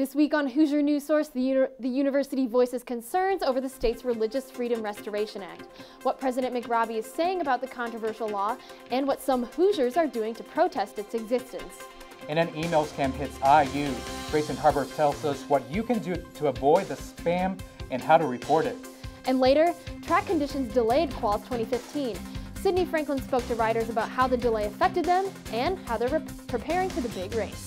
This week on Hoosier News Source, the university voices concerns over the state's Religious Freedom Restoration Act, what President McRobbie is saying about the controversial law, and what some Hoosiers are doing to protest its existence. And an email scam hits IU. Grayson Harbor tells us what you can do to avoid the spam and how to report it. And later, track conditions delayed Quals 2015. Sidney Franklin spoke to riders about how the delay affected them and how they're preparing for the big race.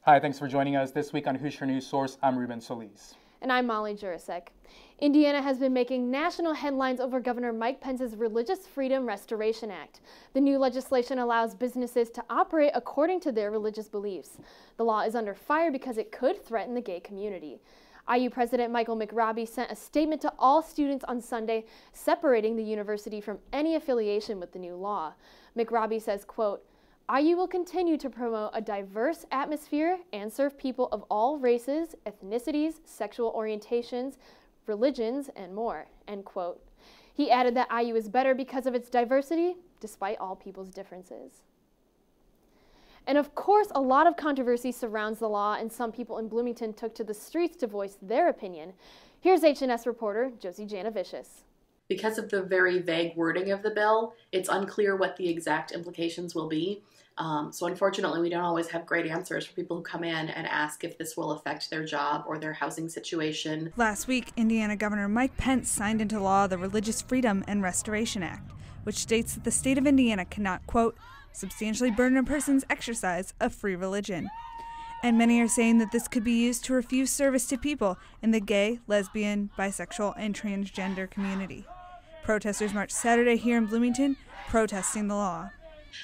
Hi, thanks for joining us this week on Hoosier News Source. I'm Ruben Solis. And I'm Molly Jurasek. Indiana has been making national headlines over Governor Mike Pence's Religious Freedom Restoration Act. The new legislation allows businesses to operate according to their religious beliefs. The law is under fire because it could threaten the gay community. IU President Michael McRobbie sent a statement to all students on Sunday, separating the university from any affiliation with the new law. McRobbie says, quote, IU will continue to promote a diverse atmosphere and serve people of all races, ethnicities, sexual orientations, religions, and more, end quote. He added that IU is better because of its diversity, despite all people's differences. And of course, a lot of controversy surrounds the law, and some people in Bloomington took to the streets to voice their opinion. Here's HNS reporter Josie Janavicius. Because of the very vague wording of the bill, it's unclear what the exact implications will be. So unfortunately, we don't always have great answers for people who come in and ask if this will affect their job or their housing situation. Last week, Indiana Governor Mike Pence signed into law the Religious Freedom and Restoration Act, which states that the state of Indiana cannot, quote, substantially burden a person's exercise of free religion. And many are saying that this could be used to refuse service to people in the gay, lesbian, bisexual, and transgender community. Protesters marched Saturday here in Bloomington, protesting the law.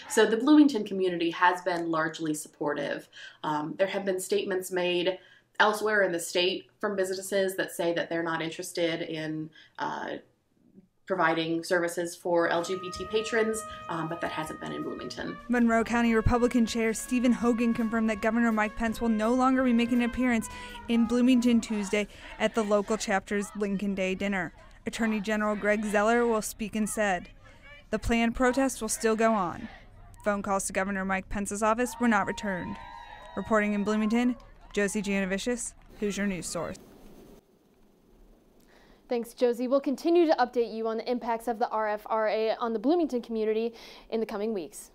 So the Bloomington community has been largely supportive. There have been statements made elsewhere in the state from businesses that say that they're not interested in providing services for LGBT patrons, but that hasn't been in Bloomington. Monroe County Republican Chair Stephen Hogan confirmed that Governor Mike Pence will no longer be making an appearance in Bloomington Tuesday at the local chapter's Lincoln Day dinner. Attorney General Greg Zeller will speak instead. The planned protest will still go on. Phone calls to Governor Mike Pence's office were not returned. Reporting in Bloomington, Josie Janavicius, Hoosier News Source. Thanks, Josie. We'll continue to update you on the impacts of the RFRA on the Bloomington community in the coming weeks.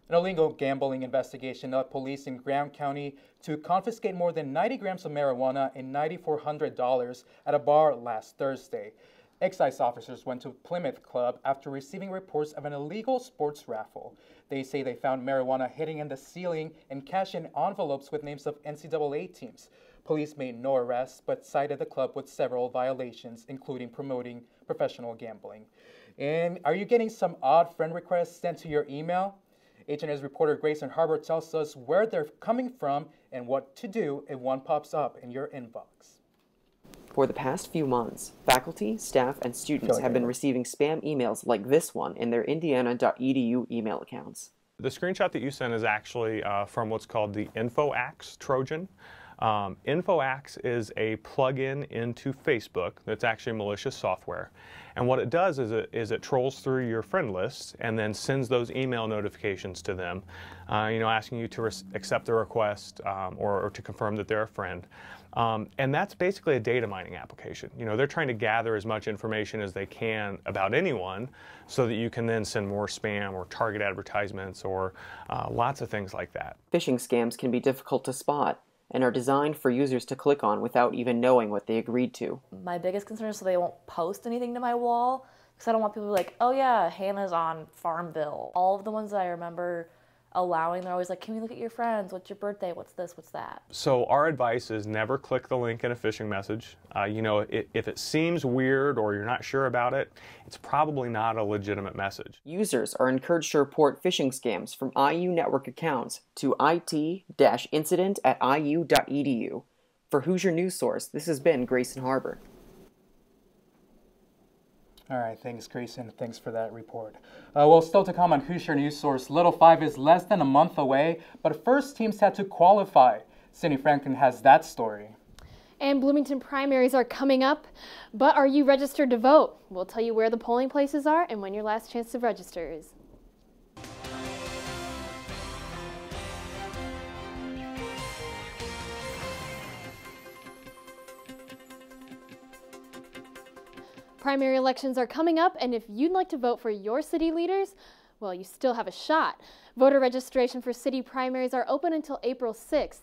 An illegal gambling investigation led police in Graham County to confiscate more than 90 grams of marijuana and $9,400 at a bar last Thursday. Excise officers went to Plymouth Club after receiving reports of an illegal sports raffle. They say they found marijuana hidden in the ceiling and cash in envelopes with names of NCAA teams. Police made no arrests, but cited the club with several violations, including promoting professional gambling. And are you getting some odd friend requests sent to your email? HNS reporter Grayson Harbor tells us where they're coming from and what to do if one pops up in your inbox. For the past few months, faculty, staff, and students have been receiving spam emails like this one in their indiana.edu email accounts. The screenshot that you sent is actually from what's called the InfoAxe Trojan. InfoAxe is a plugin into Facebook that's actually malicious software. And what it does is it trolls through your friend lists and then sends those email notifications to them, asking you to accept the request or to confirm that they're a friend. And that's basically a data mining application. They're trying to gather as much information as they can about anyone so that you can then send more spam or target advertisements or lots of things like that. Phishing scams can be difficult to spot and are designed for users to click on without even knowing what they agreed to. My biggest concern is so they won't post anything to my wall, because I don't want people to be like, oh yeah, Hannah's on Farmville. All of the ones that I remember allowing, they're always like, can we look at your friends? What's your birthday? What's this? What's that? So our advice is never click the link in a phishing message. If it seems weird or you're not sure about it, it's probably not a legitimate message. Users are encouraged to report phishing scams from IU network accounts to it-incident@iu.edu. For Hoosier News Source, this has been Grayson Harbor. All right, thanks, Grayson. Thanks for that report. Well, still to come on Hoosier News Source, Little 5 is less than a month away, but first teams had to qualify. Sydney Franklin has that story. And Bloomington primaries are coming up, but are you registered to vote? We'll tell you where the polling places are and when your last chance to register is. Primary elections are coming up, and if you'd like to vote for your city leaders, well, you still have a shot. Voter registration for city primaries are open until April 6th.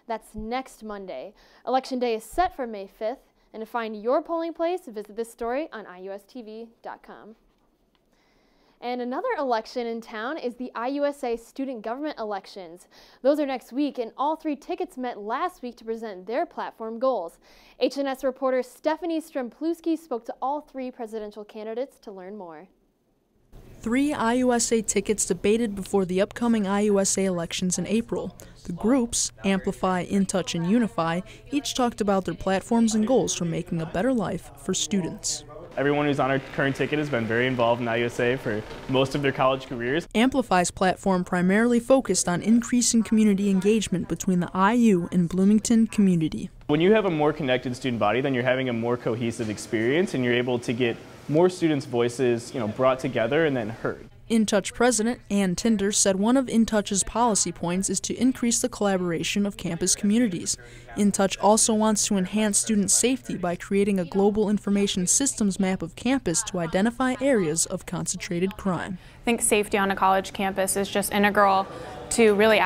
That's next Monday. Election day is set for May 5th, and to find your polling place, visit this story on iustv.com. And another election in town is the IUSA student government elections. Those are next week, and all three tickets met last week to present their platform goals. HNS reporter Stephanie Strempluski spoke to all three presidential candidates to learn more. 3 IUSA tickets debated before the upcoming IUSA elections in April. The groups, Amplify, In Touch, and Unify, each talked about their platforms and goals for making a better life for students. Everyone who's on our current ticket has been very involved in IUSA for most of their college careers. Amplify's platform primarily focused on increasing community engagement between the IU and Bloomington community. When you have a more connected student body, then you're having a more cohesive experience and you're able to get more students' voices, brought together and then heard. In Touch President Ann Tinder said one of In Touch's policy points is to increase the collaboration of campus communities. In Touch also wants to enhance student safety by creating a global information systems map of campus to identify areas of concentrated crime. I think safety on a college campus is just integral to really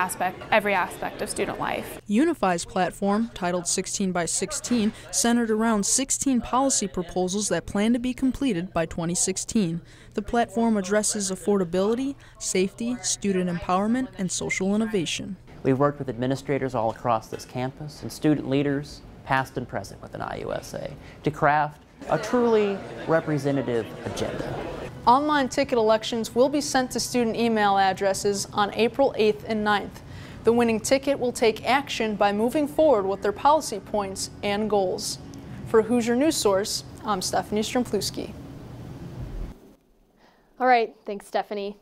every aspect of student life. Unify's platform, titled 16 by 16, centered around 16 policy proposals that plan to be completed by 2016. The platform addresses affordability, safety, student empowerment, and social innovation. We've worked with administrators all across this campus and student leaders, past and present within IUSA, to craft a truly representative agenda. Online ticket elections will be sent to student email addresses on April 8th and 9th. The winning ticket will take action by moving forward with their policy points and goals. For Hoosier News Source, I'm Stephanie Strempluski. All right, thanks, Stephanie.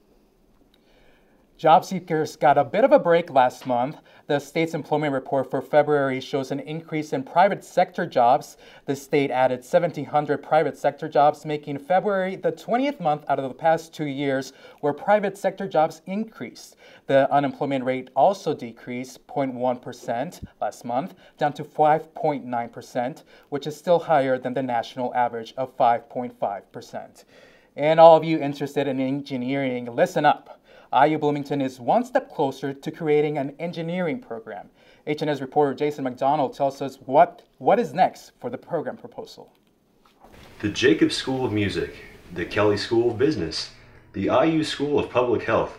Job seekers got a bit of a break last month. The state's employment report for February shows an increase in private sector jobs. The state added 1,700 private sector jobs, making February the 20th month out of the past 2 years where private sector jobs increased. The unemployment rate also decreased 0.1% last month, down to 5.9%, which is still higher than the national average of 5.5%. And all of you interested in engineering, listen up. IU Bloomington is one step closer to creating an engineering program. HNS reporter Jason McDonald tells us what is next for the program proposal. The Jacobs School of Music, the Kelly School of Business, the IU School of Public Health,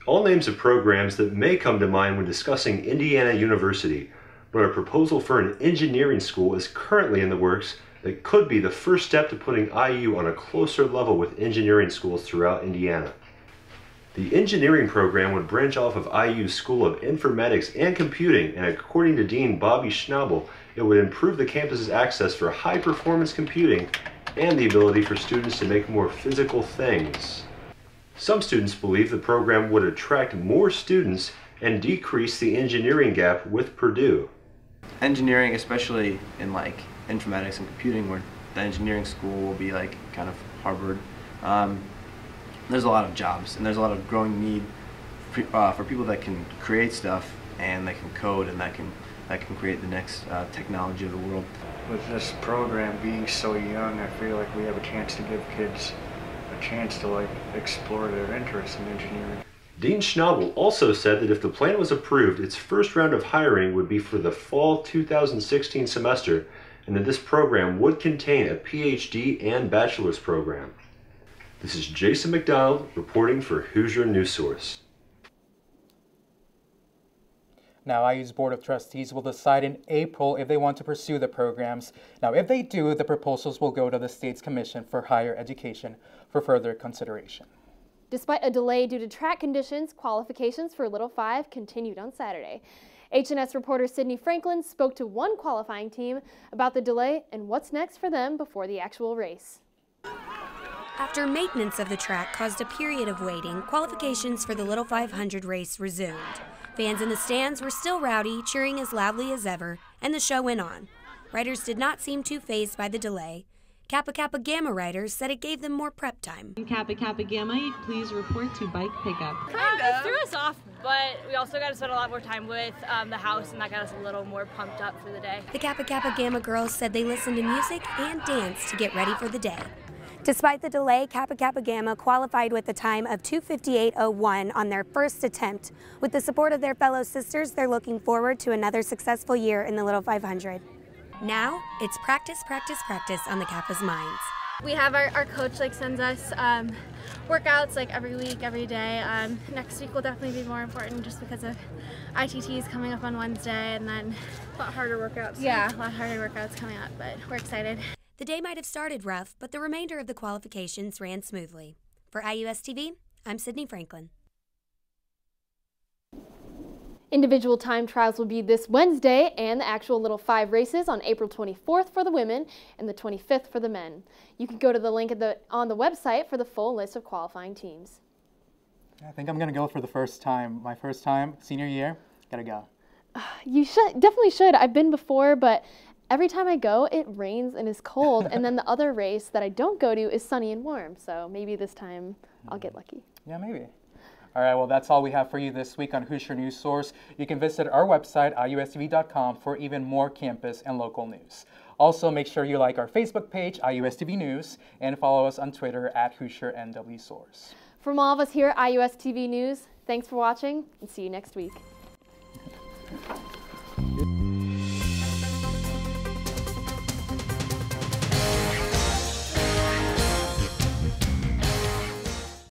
all names of programs that may come to mind when discussing Indiana University, but a proposal for an engineering school is currently in the works that could be the first step to putting IU on a closer level with engineering schools throughout Indiana. The engineering program would branch off of IU's School of Informatics and Computing, and according to Dean Bobby Schnabel, it would improve the campus's access for high-performance computing and the ability for students to make more physical things. Some students believe the program would attract more students and decrease the engineering gap with Purdue. Engineering, especially in informatics and computing, where the engineering school will be kind of Harvard, there's a lot of jobs and there's a lot of growing need for people that can create stuff and that can code and that can create the next technology of the world. With this program being so young, I feel like we have a chance to give kids a chance to explore their interest in engineering. Dean Schnabel also said that if the plan was approved, its first round of hiring would be for the fall 2016 semester, and that this program would contain a PhD and bachelor's program. This is Jason McDonald reporting for Hoosier News Source. Now, IU's Board of Trustees will decide in April if they want to pursue the programs. Now, if they do, the proposals will go to the state's Commission for Higher Education for further consideration. Despite a delay due to track conditions, qualifications for Little 5 continued on Saturday. HNS reporter Sydney Franklin spoke to one qualifying team about the delay and what's next for them before the actual race. After maintenance of the track caused a period of waiting, qualifications for the Little 500 race resumed. Fans in the stands were still rowdy, cheering as loudly as ever, and the show went on. Riders did not seem too fazed by the delay. Kappa Kappa Gamma riders said it gave them more prep time. Kappa Kappa Gamma, please report to bike pickup. It threw us off, but we also got to spend a lot more time with the house, and that got us a little more pumped up for the day. The Kappa Kappa Gamma girls said they listened to music and danced to get ready for the day. Despite the delay, Kappa Kappa Gamma qualified with a time of 2:58.01 on their first attempt. With the support of their fellow sisters, they're looking forward to another successful year in the Little 500. Now, it's practice, practice, practice on the Kappa's minds. We have our coach sends us workouts every week, every day. Next week will definitely be more important just because of ITTs coming up on Wednesday, and then a lot harder workouts. Yeah, a lot harder workouts coming up, but we're excited. The day might have started rough, but the remainder of the qualifications ran smoothly. For IUS TV, I'm Sydney Franklin. Individual time trials will be this Wednesday, and the actual Little 5 races on April 24th for the women and the 25th for the men. You can go to the link on the website for the full list of qualifying teams. I think I'm going to go for the first time. My first time, senior year, gotta go. You definitely should. I've been before, but every time I go, it rains and is cold, and then the other race that I don't go to is sunny and warm, so maybe this time I'll get lucky. Yeah, maybe. All right, well, that's all we have for you this week on Hoosier News Source. You can visit our website, iustv.com, for even more campus and local news. Also, make sure you like our Facebook page, IUSTV News, and follow us on Twitter at HoosierNWSource. From all of us here at IUSTV News, thanks for watching, and see you next week.